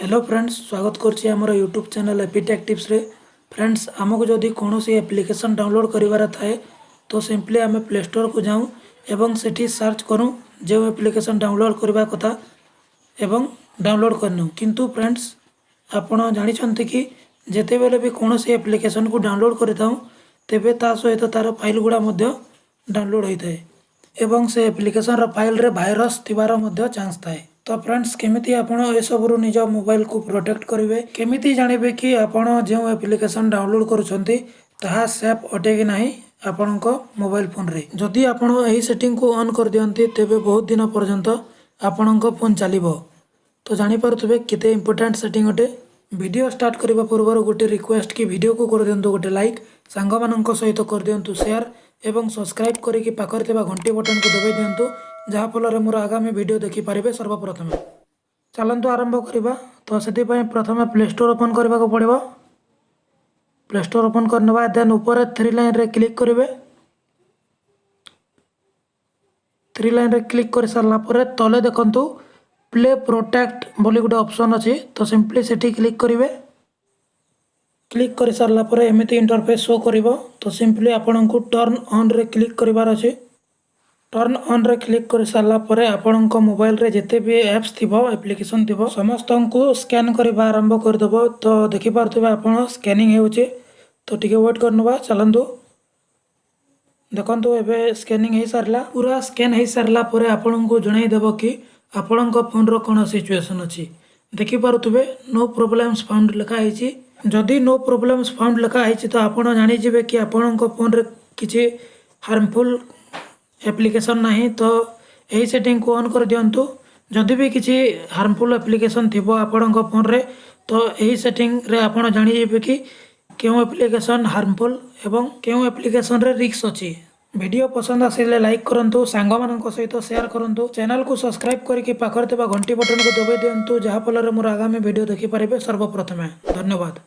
Hello friends, स्वागत करछि हमर यूट्यूब चैनल एपीटेक टिप्स रे। फ्रेंड्स, आमको जदि कौन सी एप्लिकेशन डाउनलोड करिवार थाए तो सिंपली आम प्ले स्टोर को जाऊँ एवं सेठी सर्च करूँ जो एप्लिकेशन डाउनलोड करबा कथा एवं डाउनलोड करनु। किंतु फ्रेंड्स, आपण जानिछन्ति कि जेते बेले भी कौन सी एप्लिकेशन को डाउनलोड करिताऊ तेबे ता सहित तार फाइल गुड़ा मध्य डाउनलोड होइताए एवं से एप्लिकेशन रो फाइल रे भाइरस थिबार मध्य चांस थाए। तो फ्रेंड्स, केमिति आपण ए सबरु निज मोबाइल को प्रोटेक्ट करिवे, केमिति जानिबे कि आपण जे एप्लिकेशन डाउनलोड करूछन्ति ताहा सेफ अटे कि नाही आपणको मोबाइल फोन रे। जदि आपण एही सेटिंग को ऑन कर दियन्ति तेबे बहुत दिन पर्यंत आपणको फोन चलिबो। तो जानि पारुथबे केते इंपोर्टेंट सेटिंग अटे। वीडियो स्टार्ट करबा पूर्व गोटे रिक्वेस्ट कि वीडियो को कर दियंतु गोटे लाइक, सांग माननक सहित कर दियंतु शेयर एवं सब्सक्राइब करिकि पाखरे थिबा घंटी बटन को दबाई दियंतु, जहाँ फल मोर आगामी वीडियो देखि पारिबे सर्वप्रथम। चलंतु आरंभ करिबा। तो सेति पय प्रथम प्ले स्टोर ओपन करबा को पड़िबो। प्ले स्टोर ओपन करनबा देन ऊपर थ्री लाइन रे क्लिक करिवे। थ्री लाइन रे क्लिक कर सारला परे तले देखंतु प्ले प्रोटेक्ट बोली गोटे ऑप्शन अछि, तो सिंपली सेठी क्लिक करिवे। क्लिक कर सारला परे एमिति इंटरफेस शो करिवो। तो सिंपली आपनकु टर्न ऑन रे क्लिक करिवार अछि। टर्न ऑन रे क्लिक कर सारला परे आपनक मोबाइल रे जेते भी एप्स थिबो, एप्लिकेशन थिबो, समस्त को स्कैन करबा आरंभ कर देबो। तो देखि पारथबे आपण स्कैनिंग हेउचे। तो टिके वेट करनबा। चलंतु देखंतु एबे स्कैनिंग हे सारला। पूरा स्कैन हे सारला परे आपनकु जणाई देबो कि आपनक फोन रो कोन सिचुएशन अछि। देखि पारथबे नो प्रॉब्लम्स फाउंड लिखा हेछि। जदि नो प्रॉब्लम्स फाउंड लिखा हेछि तो आपण जानि जेबे कि आपनक फोन रे किछि हार्मफुल एप्लिकेशन नाही। तो यही सेटिंग को ऑन कर दियंतु। जदि भी किछि हार्मफुल एप्लिकेशन थिबो आपनक फोन रे तो यही सेटिंग रे आपण जानि जेबे कि केउ एप्लिकेशन हार्मफुल एवं केउ एप्लिकेशन रे रिस्क अछि। वीडियो पसंद आसिले लाइक करंतु, सांग माननक सहित शेयर करंतु, चैनल को सब्सक्राइब करिकि पाखरे थिबा घंटी बटन को दबाई दियंतु, जहाँ फल मोर आगामी वीडियो देखि पारिबे सर्वप्रथमे। धन्यवाद।